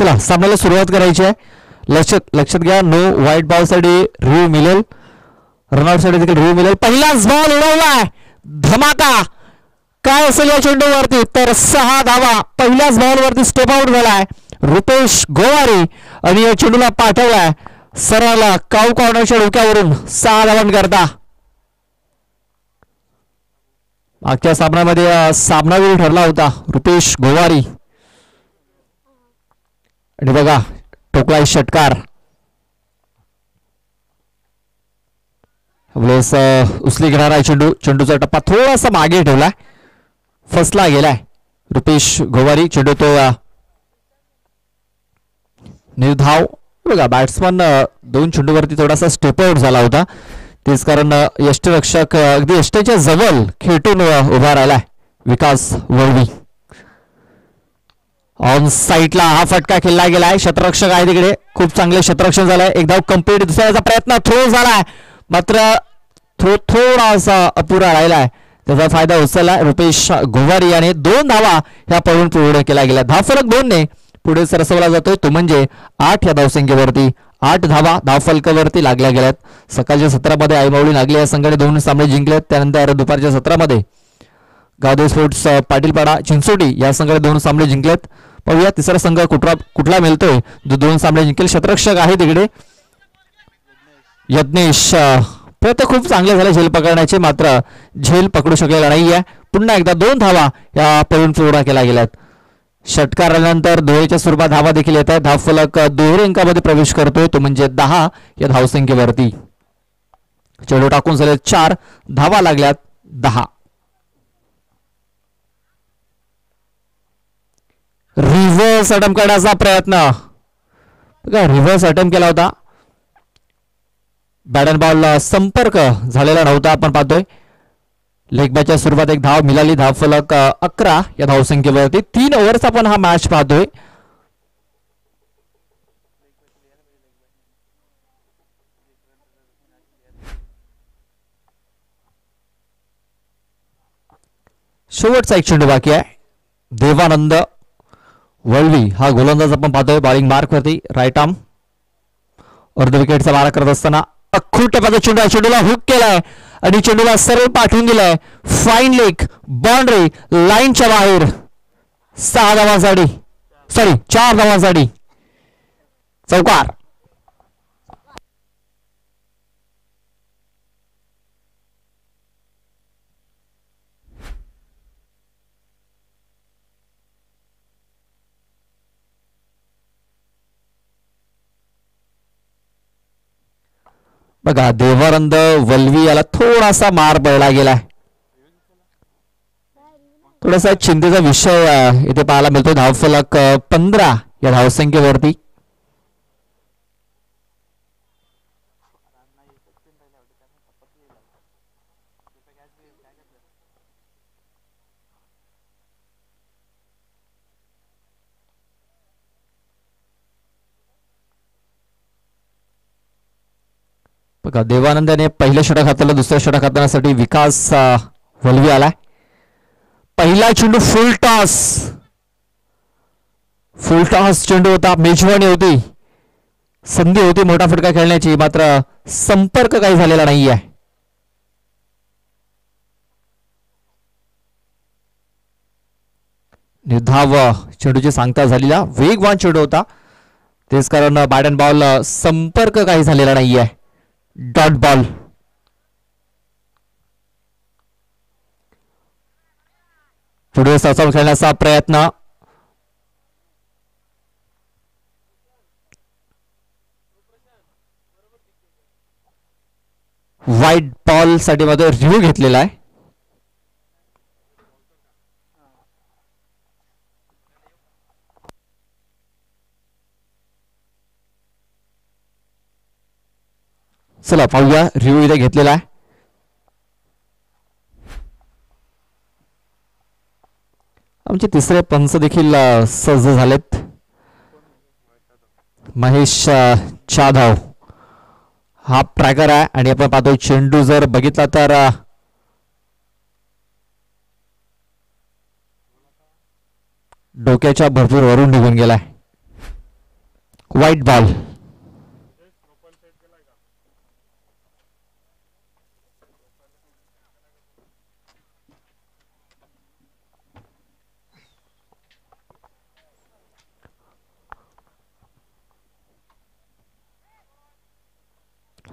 चला सामन्याला सुरुवात करायची आहे. लक्षात घ्या, नो व्हाईट बॉल साठी रिव्ह्यू मिळेल, रनआउट साठी देखील रिव्ह्यू मिळेल. पहिलाच बॉल उडवलाय, धमाका काय असेल या चेंडूवरती, तर 6 धावा पहिल्याच बॉलवरती स्टेप आउट झालाय रुपेश गोवारी आणि या चेंडूला पाठवलाय सरळ काऊ कॉर्नरच्या डोक्यावरून 6 धावांकरता. मागच्या सामन्यामध्ये सामनावीर ठरला होता रुपेश गोवारी आणि बघा टोकलाय षटकार. उचली घेणारा चेंडूचा टप्पा थोडासा मागे ठेवलाय, फसला गेलाय रुपेश गोवारी. चेंडू तो निर्धाव. बघा बॅट्समन 2 चेंडूवरती थोडासा स्टेप आउट झाला होता, तेच कारण यष्टिरक्षक अगदी यष्टीच्या जवळ खेटून उभा राहिलाय विकास वळवी. ऑन साईडला हा फटका खेळला गेलाय, क्षेत्ररक्षक आहे तिकडे, खूप चांगले क्षेत्ररक्षण झालंय. एक धाव कंप्लीट, दुसऱ्याचा प्रयत्न थ्रो झालाय, मात्र थ्रो थोडासा अपुरा राहिलाय, त्याचा फायदा उचललाय रुपेश गोवारी याने. 2 धावा ह्या पळून पुढे केला गेला. धावफलक 2 ने पुढे सरसवला जातोय, तो म्हणजे 8 या धावसंख्येवरती. 8 धावा धावफलकावरती लागल्या गेल्यात. सकाळच्या सत्रामध्ये आईमावळी नागले या संघाने 2 सामने जिंकलेत. त्यानंतर दुपारच्या सत्रामध्ये गावदेव स्पोर्ट्स पाटीलपाडा चिंचोटी या संघाने 2 सामने जिंकलेत. पाहूया तिसरा संघ कुठला मिळतोय जो 2 सामने जिंकेल. क्षेत्ररक्षक आहे तिकडे यज्ञेश. प्रयत्न खूप चांगले झाले झेल पकडण्याचे, मात्र झेल पकडू शकलेला नाहीये. पुन्हा एकदा 2 धावा या पळून पूर्ण केल्या गेल्यात. षटकारानंतर दुहेरीच्या स्वरूपात धावा देखील येत आहे. धावफलक दुहेरी अंकामध्ये प्रवेश करतोय, तो म्हणजे 10 या धावसंख्येवरती. चेंडू टाकून झाले 4 धावा लागल्यात 10. रिव्हर्स अटेम्प्ट करण्याचा प्रयत्न, रिव्हर्स अटेम्प्ट केला होता. बॅट अँड बॉल संपर्क झालेला नव्हता. आपण पाहतोय लेग मॅचच्या सुरुवात 1 धाव मिळाली. धावफलक 11 या धावसंख्येवरती. 3 ओव्हरचा आपण हा मॅच पाहतोय. शेवटचा एक चेंडू बाकी आहे. देवानंद वळवी हा गोलंदाज आपण पाहतोय बॉलिंग मार्क वरती, राईट आर्म. अर्ध विकेटचा मारा करत असताना अख्खूट टप्प्याचा चेंडूला हुक केलाय आणि चेंडूला सरळ पाठवून दिलाय फाईन लेग बाउंड्री लाईनच्या बाहेर. 6 धावांसाठी 4 धावांसाठी चौकार. बघा देवानंद वल्वी याला थोडासा मार पडला गेलाय. थोडासा चिंतेचा विषय इथे पाहायला मिळतो. धावफलक 15 या धावसंख्येवरती. बघा देवानंदाने पहिल्या षटक हाताला, दुसऱ्या षटक हाताळण्यासाठी विकास वल्वी आलाय. पहिला चेंडू फुल टॉस चेंडू होता. मेजवानी होती, संधी होती मोठा फटका खेळण्याची, मात्र संपर्क काही झालेला नाहीये. निर्धाव चेंडूची सांगता झालेला वेगवान चेंडू होता, तेच कारण बॅट अँड बॉल संपर्क काही झालेला नाहीये. Dot ball. पुढे साचवून खेळण्याचा प्रयत्न. व्हाईट बॉल साठी मध्ये रिव्ह्यू घेतलेला आहे. चला पाहूया रिव्ह्यू इथे घेतलेला आहे. आमचे तिसरे पंच देखील सज्ज झालेत. महेश जाधव हा ट्रॅकर आहे आणि आपण पाहतो चेंडू जर बघितला तर डोक्याच्या भरपूर वरून निघून गेलाय. White ball.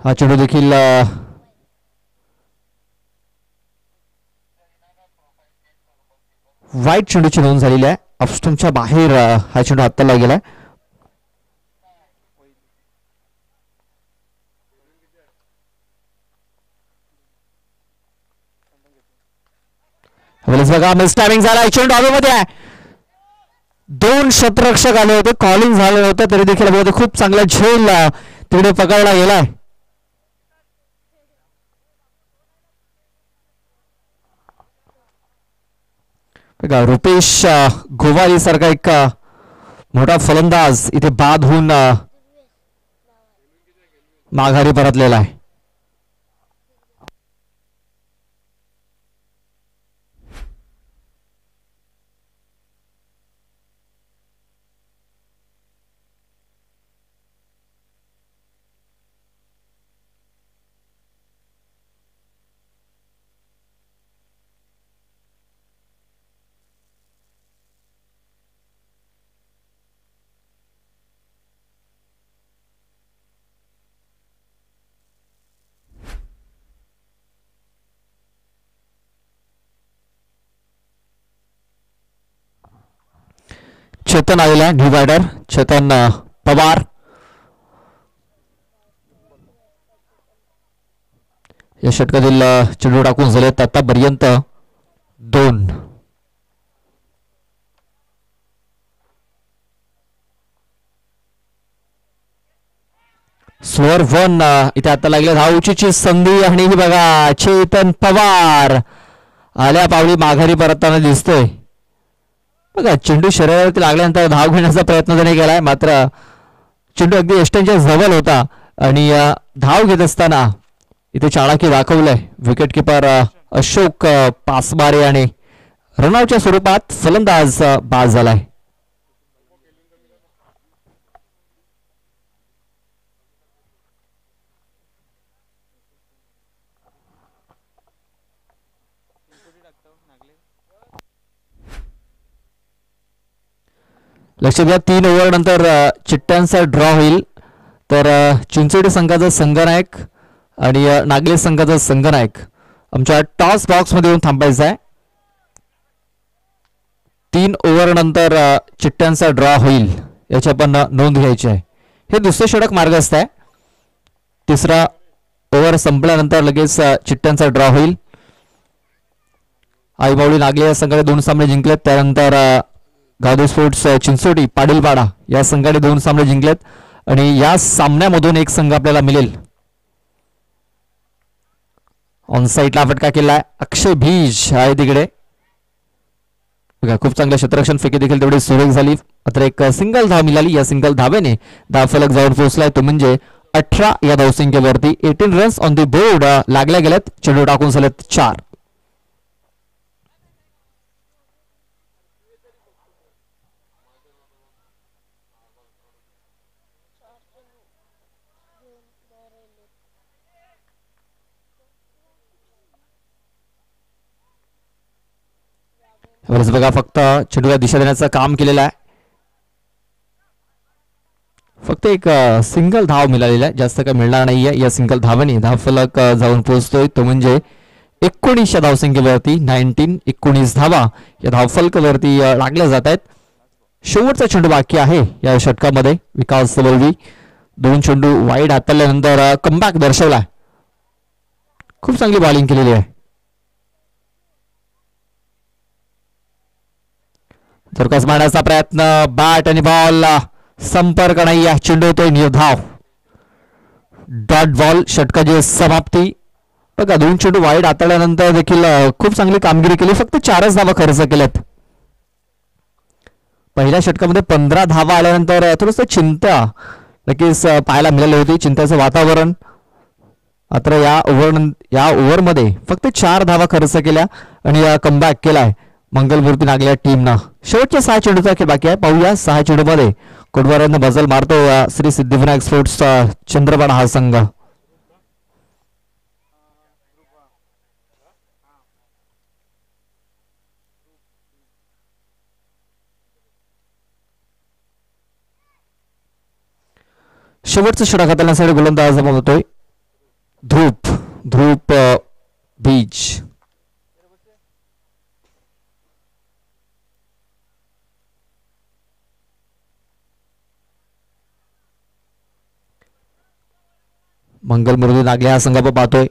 हा चेंडू देखील व्हाईट चेंडूची नोंद झालेली आहे. ऑफस्टमच्या बाहेर हा चेंडू हाताला गेलाय. बघा मिस टायमिंग झाला. चेंडू हवेमध्ये आहे. 2 षटरक्षक आले होते. कॉलिंग झालं होतं तरी देखील खूप चांगला झेल तिकडे पकडला गेलाय. बघा रुपेश गोवारी सारखा एक मोठा फलंदाज इथे बाद होऊन माघारी परतलेला आहे. चेतन आलेला न्यू बॅटर चेतन पवार. या षटकातील चेंडू टाकून झालेत आतापर्यंत 2. स्वर 1 इथे आता लागले. धावचीची संधी आणि बघा चेतन पवार आल्या पावली माघारी परतताना दिसतोय. बघा चेंडू शरीरावरती लागल्यानंतर धाव घेण्याचा प्रयत्न त्याने केलाय. मात्र चेंडू अगदी यष्टांच्या जवळ होता आणि धाव घेत असताना इथे चाणाक्य दाखवलंय विकेट किपर अशोक पासबारे आणि रनआउटच्या स्वरूपात फलंदाज बाद झालाय. लक्ष द्या 3 ओव्हर नंतर चिट्ट्यांचा ड्रॉ होईल. तर चिंचोडी संघाचा संघनायक आणि नागले संघाचा संघनायक आमच्या टॉस बॉक्स मध्ये येऊन थांबायचा आहे. 3 ओव्हर नंतर चिट्ट्यांचा ड्रॉ होईल याची आपण नोंद घ्यायची आहे. हे दुसरे षटक मार्गस्थ आहे. 3रा ओव्हर संपल्यानंतर लगेच चिट्ट्यांचा ड्रॉ होईल. आईबावळी नागले या संघाने 2 सामने जिंकलेत. त्यानंतर गावदेव स्पोर्ट्स चिंचोटी पाटीलपाडा या संघाने 2 सामने जिंकलेत आणि या सामन्यामधून एक संघ आपल्याला मिळेल. ऑन साईडला फटका केलाय अक्षय भीज आहे तिकडे. बघा खूप चांगलं क्षेत्ररक्षण फेकी देखील तेवढी सुरेख झाली. मात्र एक सिंगल धाव मिळाली. या सिंगल धावेने धावफलक जाऊन पोहोचलाय तो म्हणजे 18 या धावसंख्येवरती. 18 रन्स ऑन द बोर्ड लागल्या गेल्यात. चेंडू टाकून झालेत 4. बघा फक्त चेंडूला दिशा देण्याचं काम केलेलं आहे. फक्त एक सिंगल धाव मिळालेला आहे. जास्त काय मिळणार नाहीये. या सिंगल धावेने धावफलक जाऊन पोहोचतोय तो म्हणजे 19 या धावसंख्येवरती. 19 धावा या धावफलकावरती लागल्या जात आहेत. शेवटचा चेंडू बाकी आहे या षटकामध्ये. विकास बलवी 2 चेंडू वाईड हाताळल्यानंतर कमबॅक दर्शवला. खूप चांगली बॉलिंग केलेली आहे. धोरकास मारण्याचा प्रयत्न. बॅट आणि बॉल संपर्क नाही. चेंडू होतोय निर्धाव. डॉट बॉल षटकाची समाप्ती. बघा 2 चेंडू वाईड हाताळल्यानंतर देखील खूप चांगली कामगिरी केली. फक्त 4च धावा खर्च केल्यात. पहिल्या षटकामध्ये 15 धावा आल्यानंतर थोडंसं चिंता नक्कीच पाहायला मिळाली होती. चिंतेचं वातावरण. मात्र या ओव्हरमध्ये फक्त 4 धावा खर्च केल्या आणि कमबॅक केलाय मंगलमूर्ती नागल्या टीमनं. शेवटच्या 6 चेंडूचा खेळ बाकी आहे. पाहूया 6 चेंडूमध्ये कोटवारांना बजल मारतो श्री सिद्धिविनायक स्पोर्ट्स चंद्रपाड हा संघ. शेवटचा षटक हाताळण्यासाठी गोलंदाज होतोय ध्रुव बीज. मंगल मुरली नागले हा संघ आपण पाहतोय.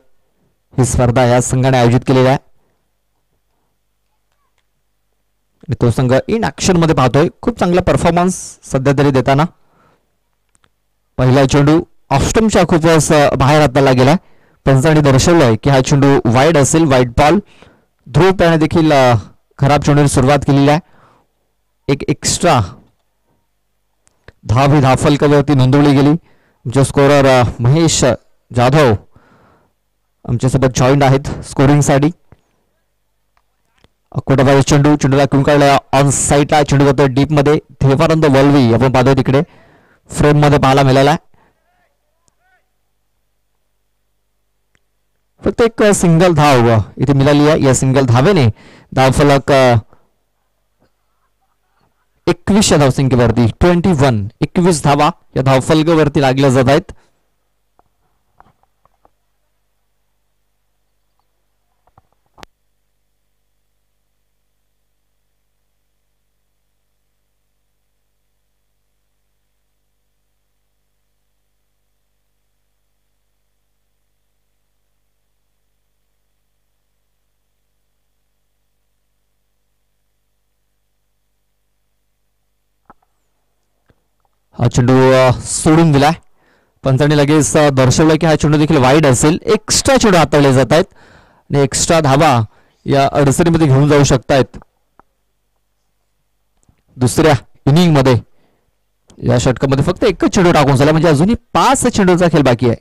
ही स्पर्धा या संघाने आयोजित केलेली आहे आणि तो संघ इन ऍक्शन मध्ये पाहतोय. खूप चांगला परफॉर्मन्स सध्या तरी देताना. पहिला चेंडू ऑफस्टम्पच्या खूपच बाहेर हाताला गेलाय. पंचांनी दर्शवलंय की हा चेंडू वाईड असेल, वाईड बॉल. ध्रुव त्याने देखील खराब चेंडूने सुरुवात केलेली आहे. एक एक्स्ट्रा धाव ही धावफलकावरती नोंदवली गेली. आमचे स्कोरर महेश जाधव आमच्यासोबत जॉईंट आहेत स्कोरिंगसाठी. कोटाबाई चेंडूला किंवा काढला ऑन साईडला. चेंडू जातो डीप मध्ये. देवानंद वल्वी आपण पाहतोय तिकडे फ्रेम मध्ये पाहायला मिळाला. फक्त एक सिंगल धाव इथे मिळाली आहे. या सिंगल धावेने धावफलक 21 धावसंख्येवरती 21 धावा या धावफलकावरती लागल्या जात आहेत. हा चेंडू सोडून दिलाय. पंचांनी लगेच दर्शवलं की हा चेंडू देखील वाईड असेल. एक्स्ट्रा चेंडू हाताळले जात आहेत आणि एक्स्ट्रा धावा या अडचणीमध्ये घेऊन जाऊ शकतायत. दुसऱ्या इनिंग मध्ये या षटकामध्ये फक्त एकच चेंडू टाकून झाला म्हणजे अजूनही 5 चेंडूचा खेळ बाकी आहे.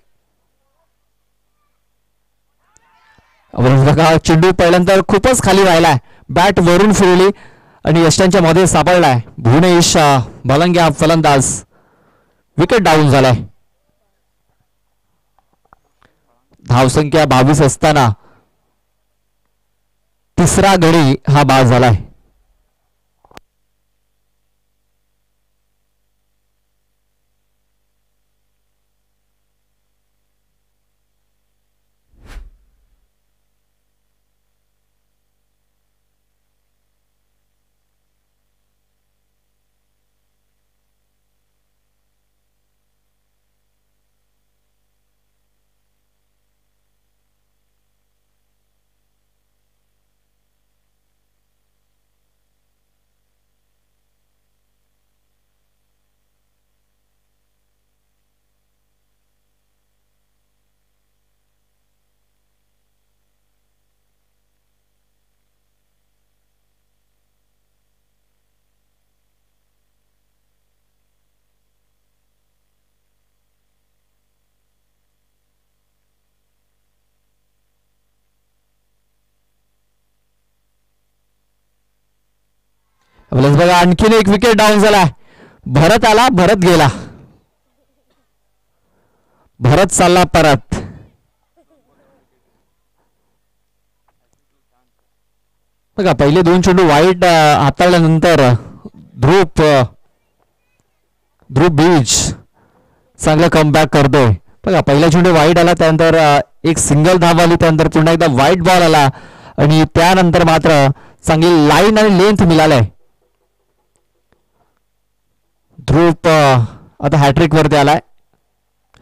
बघा चेंडू पहिल्यांदा खूपच खाली राहिलाय. बॅट वरून फिरली आणि यष्टांच्या मध्ये सापडलाय. भुवनेश बलंग्या फलंदाज. विकेट डाऊन झालाय. धावसंख्या 22 असताना तिसरा गडी हा बाद झालाय. बघा आणखीन एक विकेट डाऊन झाला. भरत आला, भरत गेला, भरत चालला परत. बघा पहिले 2 चेंडू वाईट हाताळल्यानंतर ध्रुव बीज चांगला कमबॅक करतोय. बघा पहिला चेंडू वाईट आला, त्यानंतर एक सिंगल धाव आली, त्यानंतर पुन्हा एकदा वाईट बॉल आला आणि त्यानंतर मात्र चांगली लाईन आणि लेंथ मिळालाय. ध्रुव आता हॅट्रिक वरती आलाय.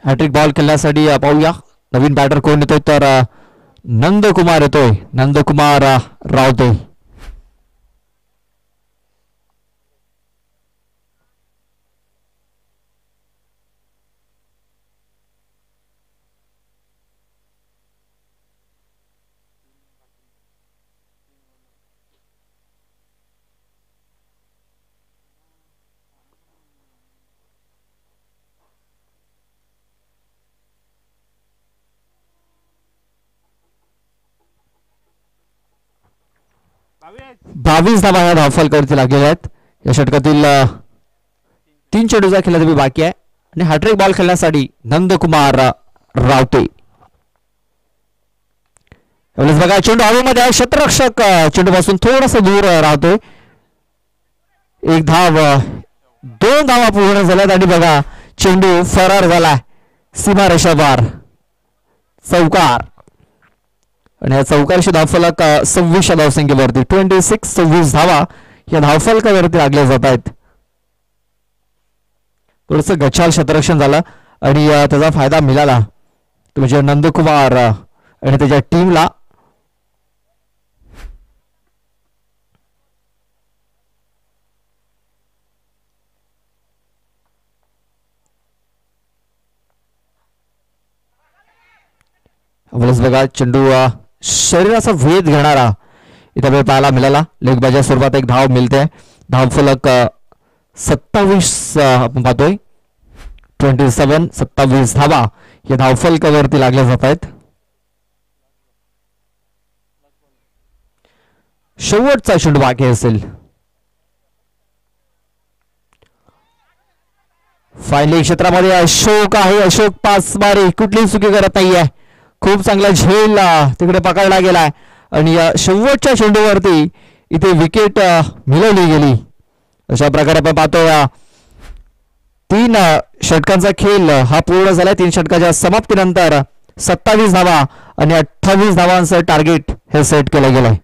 हॅट्रिक बॉल खेळण्यासाठी पाहूया नवीन बॅटर कोण येतोय. तर नंदकुमार येतोय, नंदकुमार रावते. बावीस धावा या धावफलकावरती लागलेल्या आहेत. या षटकातील 3 चेंडूचा खेळाचा बाकी आहे आणि हॅट्रिक बॉल खेळण्यासाठी नंदकुमार रावते. बघा चेंडू हवेमध्ये आहे, क्षेत्ररक्षक चेंडू पासून थोडासा दूर राहतोय. 1 धाव, 2 धावा पूर्ण झाल्यात आणि बघा चेंडू फरार झालाय सीमारेषा पार. चौकार आणि या चौकारशी धावफलक 26 धावसंख्येवरती 26 धावा या धावफलकावरती लागल्या जात आहेत. थोडस गचाल क्षेत्ररक्षण झालं आणि त्याचा फायदा मिळाला म्हणजे नंदकुमार आणि त्याच्या टीमला. बघा चेंडू शरीराचा वेध घेणारा इथं वेळ पाहायला मिळाला. लेगबाच्या स्वरूपात 1 धाव मिळते. धावफलक 27 आपण पाहतोय 27 धावा या धावफलकावरती लागल्या जात आहेत. शेवटचा चेंडू बाकी असेल. फायनली क्षेत्रामध्ये अशोक आहे. अशोक 5 बारी कुठलीही चुकी करत नाहीये. खूप चांगला झेल तिकडे पकडला गेलाय आणि शेवटच्या चेंडूवरती इथे विकेट मिळवली गेली. अशा प्रकारे आपण पाहतोय 3 षटकांचा खेळ हा पूर्ण झालाय. 3 षटकाच्या समाप्तीनंतर 27 धावा आणि 28 धावांचं टार्गेट हे सेट केलं गेलंय.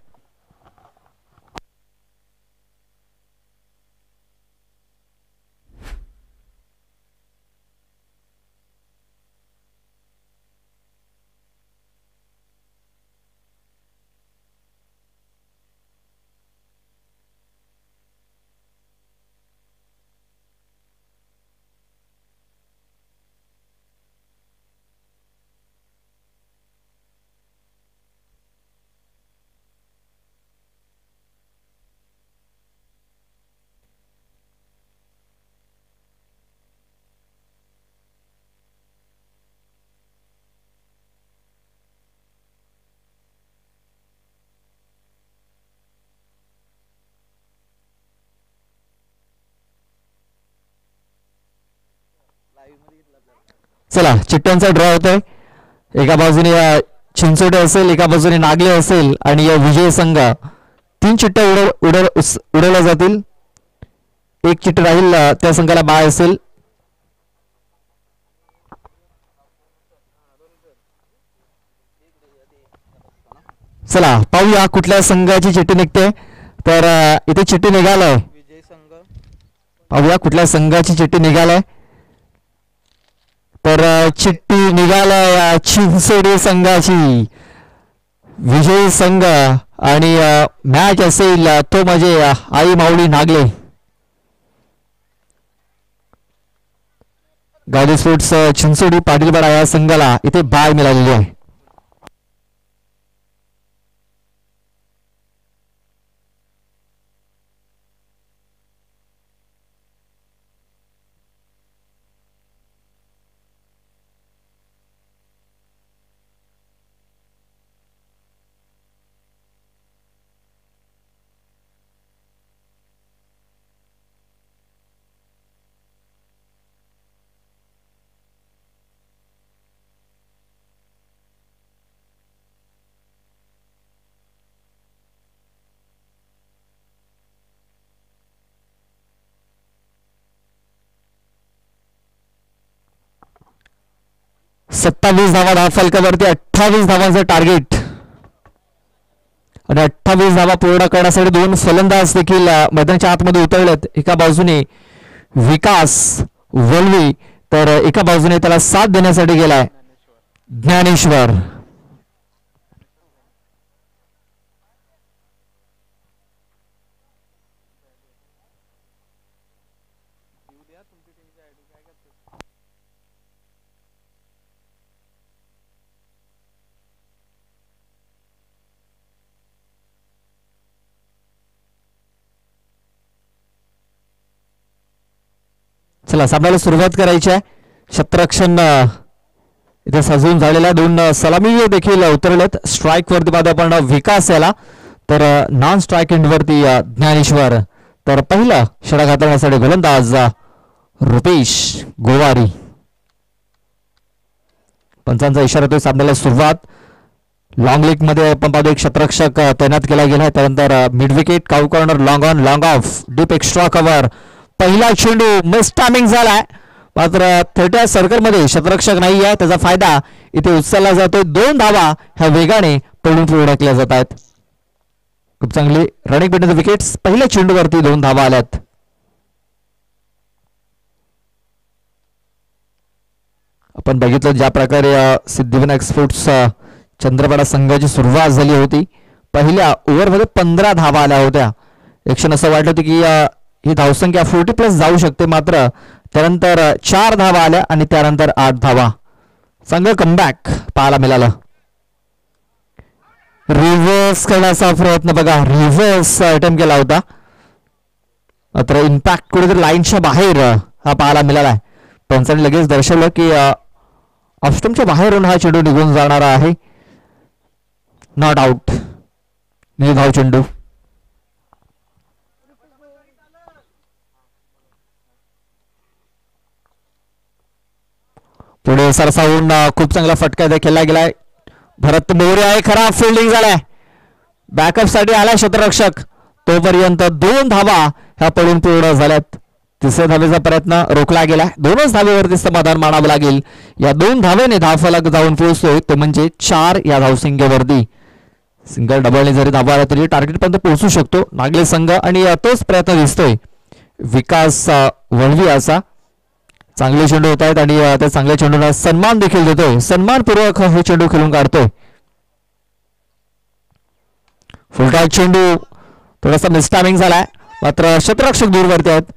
चला चिठ्ठ्यांचा ड्रॉ होतोय. एका बाजूने चिंचोटे असेल, एका बाजूने नागले असेल आणि या विजय संघ 3 चिठ्ठ्या उडवल्या जातील. 1 चिठ्ठी राहील त्या संघाला बाय असेल. चला पाहूया कुठल्या संघाची चिठ्ठी निघते. तर इथे चिठ्ठी निघालाय. पाहूया कुठल्या संघाची चिठ्ठी निघालाय. तर चिठ्ठी निघालाय चिंचोडी संघाची. विजयी संघ आणि मॅच असेल तो म्हणजे आई माऊली नागले. गाडी स्पोर्ट्स चिंचोडी पाटीलपाडा या संघाला इथे बाय मिळालेली आहे. सत्तावीस धावा धावफलकावरती 28 धावांचं टार्गेट आणि 28 धावा पूर्ण करण्यासाठी 2 फलंदाज देखील मैदानाच्या आतमध्ये उतरलेत. एका बाजूने विकास वल्वी तर एका बाजूने त्याला साथ देण्यासाठी गेलाय ज्ञानेश्वर. चला सामन्याला सुरुवात करायची आहे. क्षेत्ररक्षण इथे सजवून झालेल्या 2 सलामी देखील उतरलेत. स्ट्राईक वरती पाहतो आपण विकास याला, तर नॉन स्ट्राईक एंड वरती ज्ञानेश्वर. तर पहिला षटक हाताळण्यासाठी गोलंदाज रुपेश गोवारी. पंचांचा इशारा तो सामन्याला सुरुवात. लॉंग लेग मध्ये आपण पाहतो एक क्षेत्ररक्षक तैनात केला गेला. त्यानंतर mid wicket, cow corner, long on, long of, deep extra cover. पहिला चेंडू मिस टायमिंग झालाय, मात्र थेट्या सर्कलमध्ये क्षेत्ररक्षक नाही आहे. त्याचा फायदा इथे उचलला जातोय. 2 धावा ह्या वेगाने पडून ओळखल्या जात आहेत. खूप चांगली रनिंग बिटवीन द विकेट्स. पहिल्या चेंडूवरती 2 धावा आल्यात. आपण बघितलं ज्या प्रकारे सिद्धिविनायक स्पोर्ट्स चंद्रपाडा संघाची सुरुवात झाली होती. पहिल्या ओव्हरमध्ये 15 धावा आल्या होत्या. एक क्षण असं वाटलं होतं की ही धावसंख्या 40+ जाऊ शकते, मात्र त्यानंतर 4 धावा आल्या आणि त्यानंतर 8 धावा. चांगलं कमबॅक पाहायला मिळालं. रिव्हर्स करण्याचा प्रयत्न बघा, रिव्हर्स अटेम्प्ट केला होता, मात्र इम्पॅक्ट कुठेतरी लाईनच्या बाहेर हा पाहायला मिळाला. पंचांनी लगेच दर्शवलं की ऑफस्टंपच्या बाहेरून हा चेंडू निघून जाणार आहे. नॉट आउट, निर्धाव चेंडू. पुढे सरसावून खूप चांगला फटका खेळला गेलाय. भरत मोरे आहे, खराब फिल्डिंग झालाय. बॅकअप साठी आला क्षेत्ररक्षक, तोपर्यंत 2 धावा ह्या पडून पूर्ण झाल्यात. तिसऱ्या धावेचा प्रयत्न रोखला गेला. 2च धावेवरती समाधान मानावं लागेल. या 2 धावेने धावफलक जाऊन पोहोचतोय, ते म्हणजे 4 या धावसंख्येवरती. सिंगल डबलने जरी धावा आला तरी टार्गेट पर्यंत पोहोचू शकतो नागले संघ, आणि तोच प्रयत्न दिसतोय विकास वळवियाचा. चांगले चेंडू होत आहेत आणि त्या चांगल्या चेंडूला सन्मान देखील देतोय. सन्मानपूर्वक हे चेंडू खेळून काढतोय. फुलटॉस चेंडू थोडासा मिसटायमिंग झालाय, मात्र क्षेत्ररक्षक दूरवरती आहेत.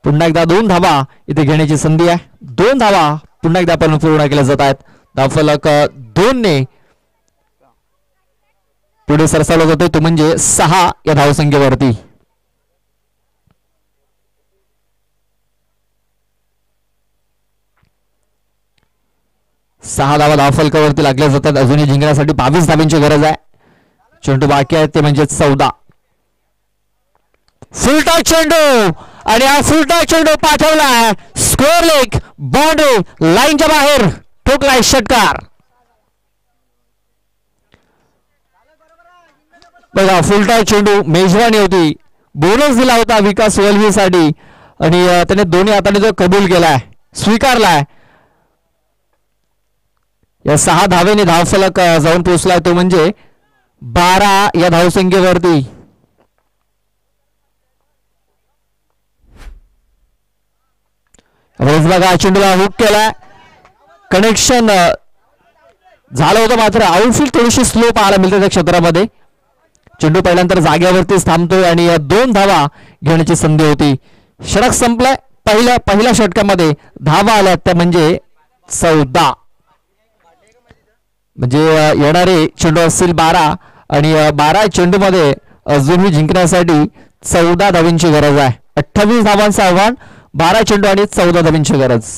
पुन्हा एकदा 2 धावा इथे घेण्याची संधी आहे. 2 धावा पुन्हा एकदा आपण पूर्ण केल्या जात आहेत. धावफलक 2 ने पुढे सरसावला जातोय, तो म्हणजे 6 या धावसंख्येवरती. सहा धावा धावफलकावरती लागल्या जातात. अजूनही जिंकण्यासाठी 22 धावांची गरज आहे. चेंडू बाकी आहे ते म्हणजे 14. फुलटॉस चेंडू, आणि हा फुलटॉस चेंडू पाठवला स्कोअर लेग, बाउंड्री लाईनच्या बाहेर ठोकलाय षटकार. बघा, फुलटॉस चेंडू मेजवानी होती. बोनस दिला होता विकास वलवीसाठी आणि त्याने दोन्ही हाताने जो कबूल केलाय, स्वीकारलाय. या 6 धावेने धावफलक जाऊन पोहोचलाय, तो म्हणजे 12 या धावसंख्येवरती. बघा, चेंडूला हुक केलाय, कनेक्शन झालं होतं, मात्र आउटफील्ड थोडीशी स्लो पाहायला मिळते त्या क्षेत्रामध्ये. चेंडू पहिल्यांतर जागेवरतीच थांबतोय आणि 2 धावा घेण्याची संधी होती. षटक संपलाय. पहिल्या षटकामध्ये धावा आल्या त्या म्हणजे 14. म्हणजे येणारे चेंडू असतील 12 आणि 12 चेंडू मध्ये अजूनही जिंकण्यासाठी 14 धावांची गरज आहे. 28 धावांचं आव्हान, 12 चेंडू आणि 14 धावांची गरज.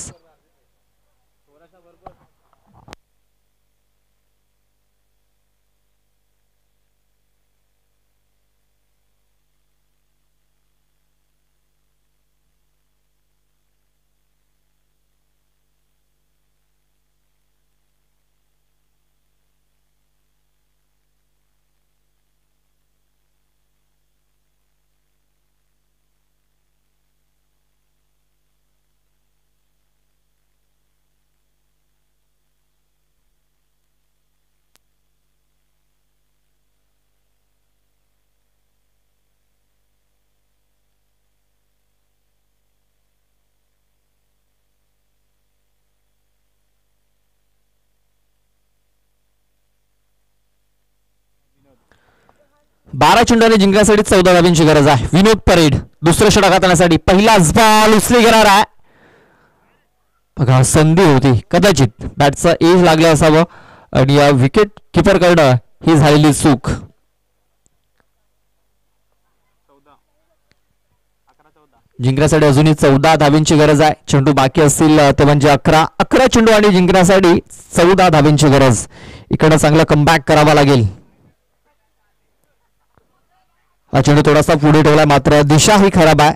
12 चेंडूने जिंकण्यासाठी 14 धावांची गरज आहे. विनोद परेड दुसरं षटक हाताळण्यासाठी पहिलाच बॉल उचली घेणार आहे. बघा, संधी होती, कदाचित बॅटचा एज लागला असावं आणि या विकेट किपर कडनं ही झालेली चूक. जिंकण्यासाठी अजूनही 14 धावांची गरज आहे. चेंडू बाकी असतील ते म्हणजे 11 चेंडू आणि जिंकण्यासाठी 14 धावांची गरज. इकडे चांगला कमबॅक करावा लागेल. हा चेंडू थोडासा पुढे ठेवलाय, मात्र दिशा ही खराब आहे.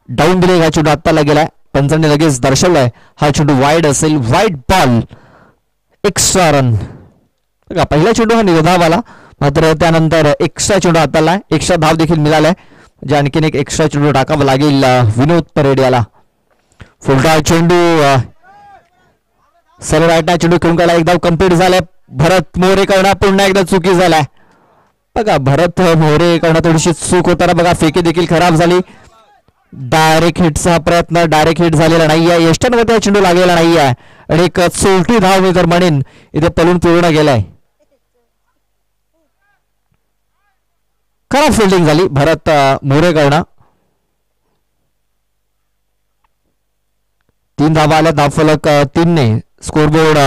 डाऊन दिले, हा चेंडू आत्ताला गेलाय. पंचांनी लगेच दर्शवलाय हा चेंडू वाईड असेल, वाईड बॉल, एक्स्ट्रा रन. बघा पहिला चेंडू हा निर्धाव आला, मात्र त्यानंतर एक्स्ट्रा चेंडू हाताला, एक्स्ट्रा धाव देखील मिळालाय, म्हणजे आणखीन एक एक्स्ट्रा चेंडू टाकावा लागेल विनोद परेड याला. फुलटा चेंडू सर्व राईटना चेंडू खेळून गेला, एक धाव कंप्लीट झालाय. भरत मोरेकडनं पुन्हा एकदा चुकी झालाय. बघा भरत मोरेकडनं थोडीशी चूक होताना बघा फेकी देखील खराब झाली. डायरेक्ट हिटचा प्रयत्न डायरेक्ट हिट झालेला नाहीये, यष्टांमध्ये चेंडू लागलेला नाहीये आणि एक चोलटी धाव मी तर म्हणेन इथे पलून पूर्ण गेलाय. खराब फिल्डिंग झाली भरत मोरेकडनं. 3 धावा आल्या, धावफलक 3 ने, स्कोरबोर्ड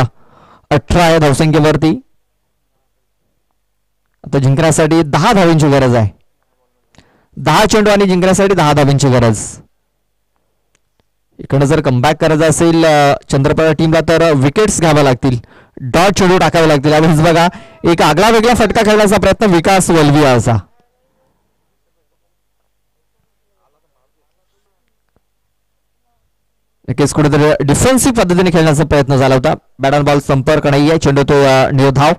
18 या धावसंख्येवरती. आता जिंकण्यासाठी 10 धावांची गरज आहे. 10 चेंडू आणि जिंकण्यासाठी 10 धावांची गरज. इकडनं जर कमबॅक करायचं असेल चंद्रपूर टीमला तर विकेट्स घ्याव्या लागतील, डॉट चेंडू टाकावे लागतील. यावेळेस बघा एक आगळा वेगळा फटका खेळण्याचा प्रयत्न विकास वलवियाचा. नक्कीच कुठेतरी डिफेन्सिव्ह पद्धतीने खेळण्याचा प्रयत्न झाला होता. बॅट अँड बॉल संपर्क नाही आहे, चेंडू तो निर्धाव.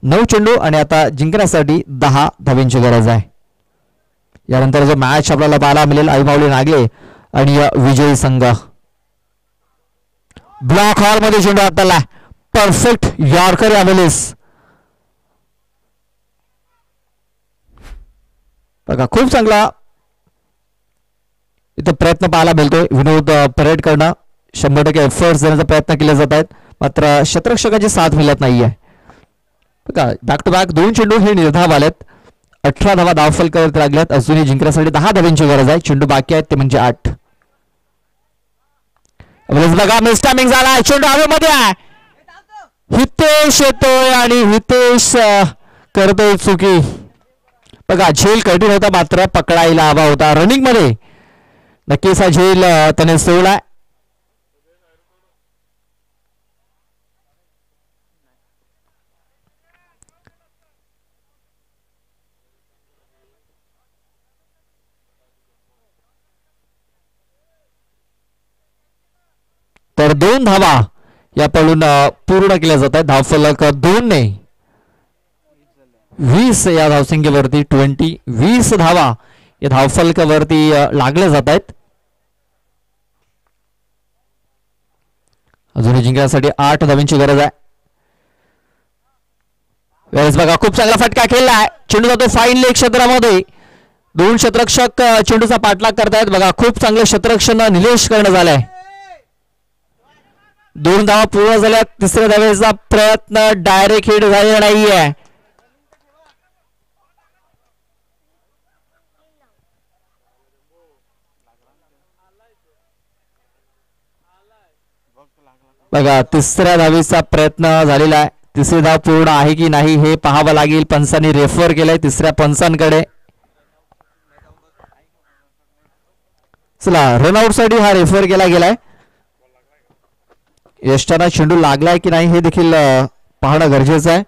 9 चेंडू आणि आता जिंकण्यासाठी 10 धावांची गरज आहे. यानंतर जो मॅच आपल्याला पाहायला मिळेल आईमाऊली नागले आणि विजयी संघ. ब्लॉक हॉल मध्ये चेंडू हाताला, परफेक्ट यॉर्कर यावेळेस. बघा खूप चांगला इथं प्रयत्न पाहायला मिळतोय विनोद परेडकडनं. 100% एफर्ट्स देण्याचा प्रयत्न केले जात आहेत, मात्र क्षेत्ररक्षकांची साथ मिळत नाहीये. बघा बॅक टू बॅक 2 चेंडू हे निर्धाव आलेत, 18 धावा धावफलकावरती लागल्यात. अजूनही जिंकण्यासाठी 10 धावांची गरज आहे. चेंडू बाकी आहेत ते म्हणजे 8. बघा मिसटायमिंग झाला, चेंडू हवेमध्ये आहे. हितेश येतोय आणि हितेश करतोय चुकी. बघा झेल कठीण होता, मात्र पकडायला हवा होता. रनिंग मध्ये नक्कीच हा झेल त्याने सोडलाय. तर 2 धावा या पळून पूर्ण केल्या जात आहेत. धावफलक 2 ने 20 या धावसंख्येवरती 20 धावा या धावफलकावरती लागले जात आहेत. अजूनही जिंकण्यासाठी 8 धावांची गरज आहे. वेळेस बघा खूप चांगला फटका खेळलाय, चेंडू जातो फाईन लेग क्षेत्रामध्ये. 2 क्षेत्ररक्षक चेंडूचा पाठलाग करतायत. बघा खूप चांगलं क्षेत्ररक्षण निलेश करणं झालंय. 2 धावा पूर्ण झाल्या. तिसऱ्या धावेचा प्रयत्न डायरेक्ट हिट झालेला नाहीये. बघा तिसऱ्या धावेचा प्रयत्न झालेला आहे. तिसरी धाव पूर्ण आहे की नाही हे पाहावं लागेल. पंचांनी रेफर केलंय तिसऱ्या पंचांकडे. चला रनआउट साठी हा रेफर केला गेलाय. यष्टांना चेंडू लागलाय की नाही हे देखील पाहणं गरजेचं आहे.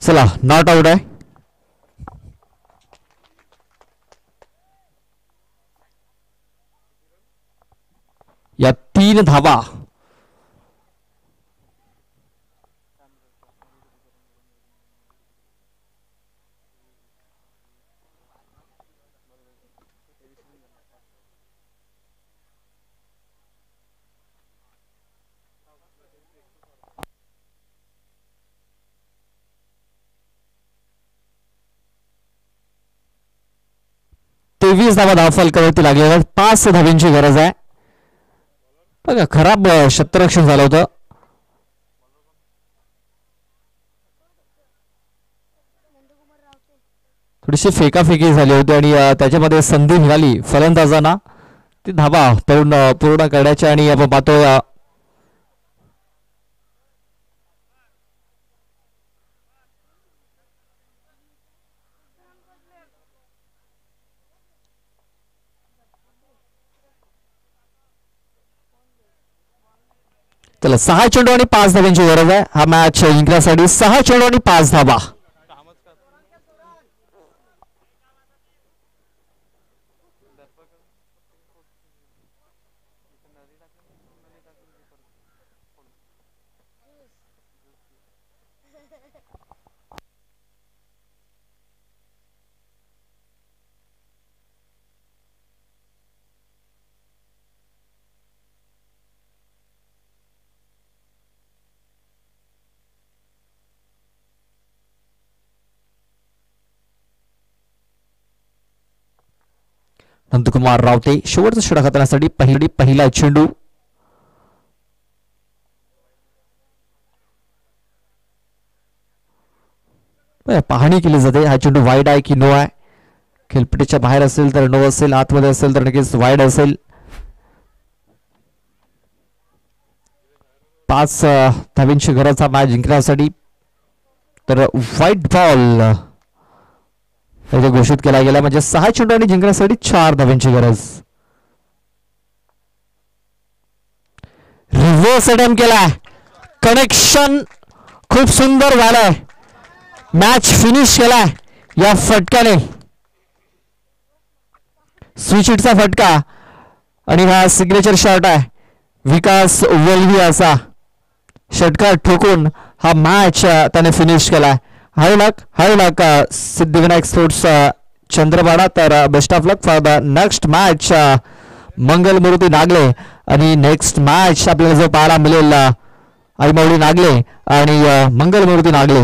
चला नॉट आउट आहे. या 3 धावा. तेवीस धावा धावफलकावरती लागलेल्या 5 धाब्यांची गरज आहे. बघा खराब क्षेत्ररक्षण झालं होतं. थोडीशी फेकाफेकी झाली होती आणि त्याच्यामध्ये संधी मिळाली फलंदाजांना ती धाबा पूर्ण करण्याची. आणि आपण पाहतो चला 6 चेंडू आणि 5 धाब्यांची गरज आहे हा मॅच जिंकण्यासाठी. 6 चेंडू आणि 5 धाबा. नंदकुमार रावते शेवटचा षटक हाताळण्यासाठी पहिला चेंडू. पाहणी केली जाते हा चेंडू वाईड आहे की नो आहे. खेळपट्टीच्या बाहेर असेल तर नो असेल, आतमध्ये असेल तर नक्कीच वाईड असेल. 5 धाब्यांची गरज हा मॅच जिंकण्यासाठी. तर व्हाईट बॉल घोषित केला गेला म्हणजे 6 चेंडू आणि जिंकण्यासाठी 4 धाब्यांची गरज. रिव्हर्स अटेम्प्ट केलाय. कनेक्शन खूप सुंदर झालंय. मॅच फिनिश केलाय या फटक्याने. स्विच हिटचा फटका आणि हा सिग्नेचर शॉट आहे. विकास वल्वी असा षटकार ठोकून हा मॅच त्याने फिनिश केलाय. High luck Siddhivinayak sports Chandrapada. तर best of luck for the next match Mangalmurti Nagle. आणि नेक्स्ट मॅच आपल्याला जो पाहायला मिळेल आईमाऊली नागले आणि मंगलमूर्ती नागले.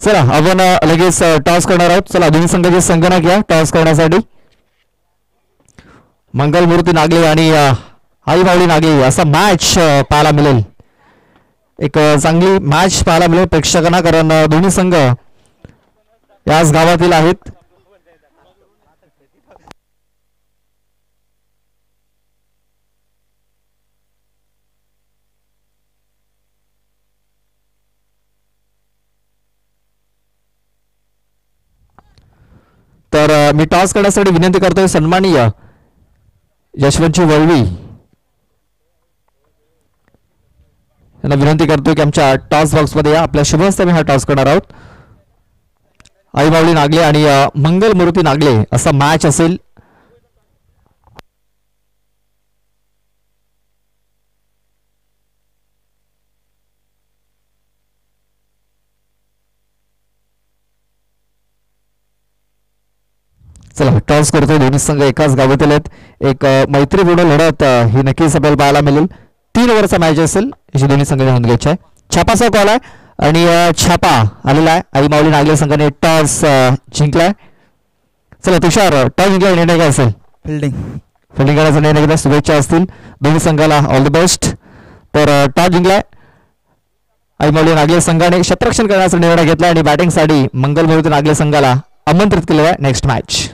चला आपण लगेच टॉस करणार आहोत. चला दोन्ही संघाचे संगणक घ्या टॉस करण्यासाठी. मंगलमूर्ती नागले आणि आईमाऊली नागले असा मॅच पाहायला मिळेल. एक चांगली मॅच पाहायला मिळेल प्रेक्षकांना कारण दोन्ही संघ याच गावातील आहेत. तर मी टॉस करण्यासाठी विनंती करतोय सन्माननीय यशवंतजी वळवी यांना विनंती करतोय की आमच्या टॉस बॉक्समध्ये या. आपल्या शुभ हस्ते हा टॉस करणार आहोत. आईमाऊली नागले आणि मंगलमूर्ती नागले असा मॅच असेल. चला टॉस करतो. दोन्ही संघ एकाच गावातील आहेत. एक मैत्रीपूर्ण लढत ही नक्कीच आपल्याला पाहायला मिळेल. 3 ओव्हरचा मॅच असेल अशी दोन्ही संघांनी नोंद घ्यायची आहे. छापाचा कॉल आहे आणि छापा आलेला आहे. आई माऊली नागले संघाने टॉस जिंकलाय. चला तुषार, टॉस जिंकला निर्णय काय असेल? फिल्डिंग करण्याचा निर्णय घेतला. शुभेच्छा असतील दोन्ही संघाला, ऑल द बेस्ट. तर टॉस जिंकलाय आई माऊली नागले संघाने. क्षेत्ररक्षण करण्याचा निर्णय घेतला आणि बॅटिंगसाठी मंगल मोहिते नागले संघाला आमंत्रित केलेला आहे नेक्स्ट मॅच.